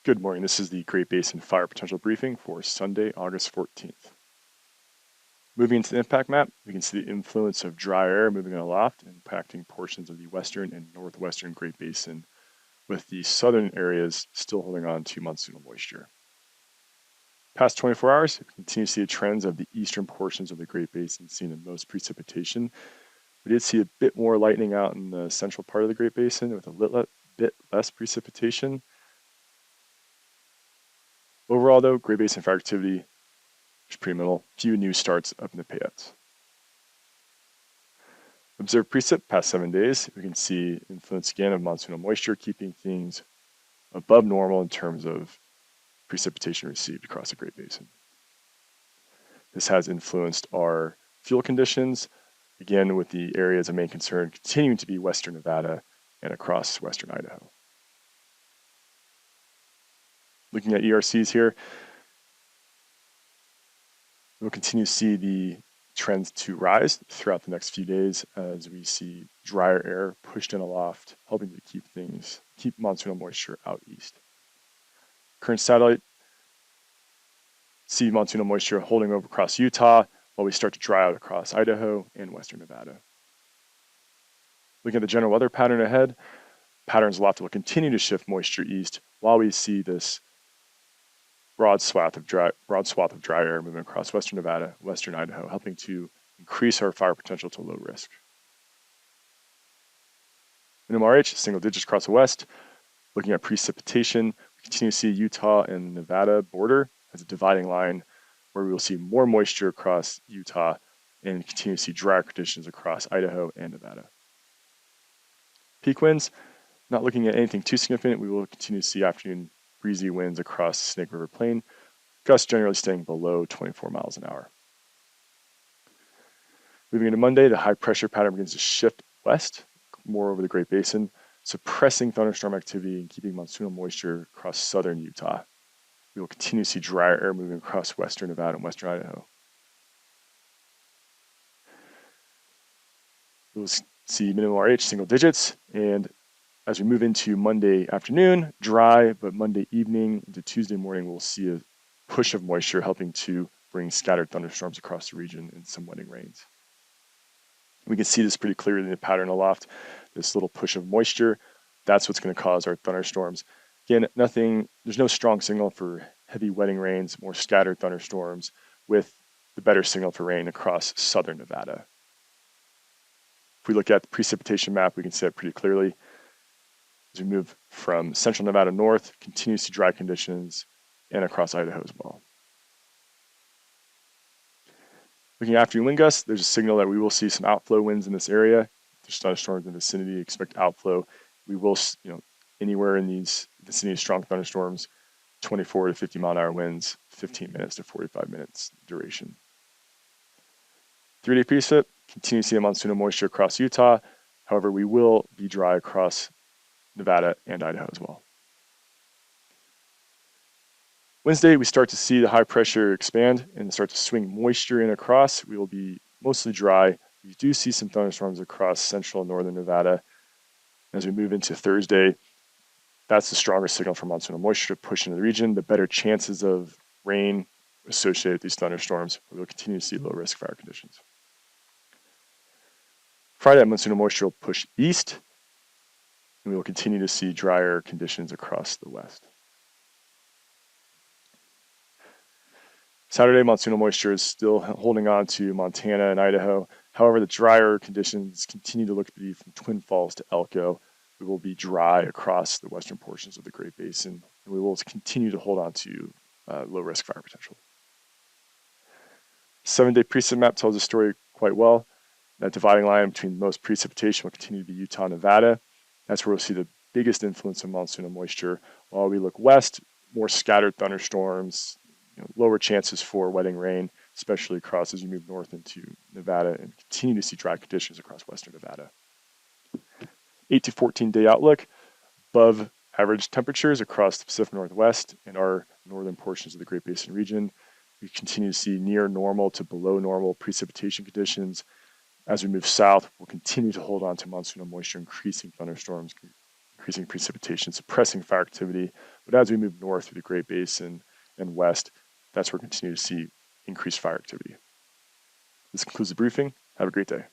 Good morning. This is the Great Basin Fire Potential Briefing for Sunday, August 14th. Moving into the impact map, we can see the influence of dry air moving aloft and impacting portions of the western and northwestern Great Basin, with the southern areas still holding on to monsoonal moisture. Past 24 hours, we continue to see the trends of the eastern portions of the Great Basin seeing the most precipitation. We did see a bit more lightning out in the central part of the Great Basin with a bit less precipitation. Overall, though, Great Basin fire activity is pretty minimal. Few new starts up in the payouts. Observed precip past 7 days. We can see influence again of monsoonal moisture, keeping things above normal in terms of precipitation received across the Great Basin. This has influenced our fuel conditions, again with the areas of main concern continuing to be western Nevada and across western Idaho. Looking at ERCs here, we'll continue to see the trends to rise throughout the next few days as we see drier air pushed in aloft, helping to keep monsoonal moisture out east. Current satellite, see monsoonal moisture holding over across Utah while we start to dry out across Idaho and western Nevada. Looking at the general weather pattern ahead, patterns aloft will continue to shift moisture east while we see this broad swath of dry air moving across western Nevada, western Idaho, helping to increase our fire potential to low risk. Minimum RH, single digits across the west. Looking at precipitation, we continue to see Utah and Nevada border as a dividing line where we will see more moisture across Utah and continue to see drier conditions across Idaho and Nevada. Peak winds, not looking at anything too significant, we will continue to see afternoon breezy winds across the Snake River Plain, gusts generally staying below 24 miles an hour. Moving into Monday, the high pressure pattern begins to shift west, more over the Great Basin, suppressing thunderstorm activity and keeping monsoonal moisture across southern Utah. We will continue to see drier air moving across western Nevada and western Idaho. We'll see minimum RH single digits, and as we move into Monday afternoon, dry, but Monday evening into Tuesday morning, we'll see a push of moisture helping to bring scattered thunderstorms across the region and some wetting rains. We can see this pretty clearly in the pattern aloft, this little push of moisture. That's what's going to cause our thunderstorms. Again, there's no strong signal for heavy wetting rains, more scattered thunderstorms, with the better signal for rain across southern Nevada. If we look at the precipitation map, we can see it pretty clearly. As we move from central Nevada north, continues to dry conditions and across Idaho as well. Looking at afternoon wind gusts, there's a signal that we will see some outflow winds in this area. There's thunderstorms in the vicinity, expect outflow. We will, anywhere in these vicinity of strong thunderstorms, 24 to 50 mile an hour winds, 15 minutes to 45 minutes duration. 3-day precip, continue to see a monsoonal moisture across Utah. However, we will be dry across Nevada and Idaho as well. Wednesday, we start to see the high pressure expand and start to swing moisture in across. We will be mostly dry. We do see some thunderstorms across central and northern Nevada. As we move into Thursday, that's the stronger signal for monsoonal moisture to push into the region, the better chances of rain associated with these thunderstorms. We will continue to see low risk fire conditions. Friday, monsoonal moisture will push east, and we will continue to see drier conditions across the west. Saturday, monsoonal moisture is still holding on to Montana and Idaho. However, the drier conditions continue to look to be from Twin Falls to Elko. We will be dry across the western portions of the Great Basin, and we will continue to hold on to low risk fire potential. 7-day precip map tells the story quite well. That dividing line between most precipitation will continue to be Utah and Nevada. That's where we'll see the biggest influence of monsoonal moisture. While we look west, more scattered thunderstorms, lower chances for wetting rain, especially across as you move north into Nevada, and continue to see dry conditions across western Nevada. 8 to 14-day outlook, above average temperatures across the Pacific Northwest and our northern portions of the Great Basin region. We continue to see near normal to below normal precipitation conditions. As we move south, we'll continue to hold on to monsoonal moisture, increasing thunderstorms increasing precipitation, suppressing fire activity. But as we move north through the Great Basin and west, that's where we continue to see increased fire activity. This concludes the briefing. Have a great day.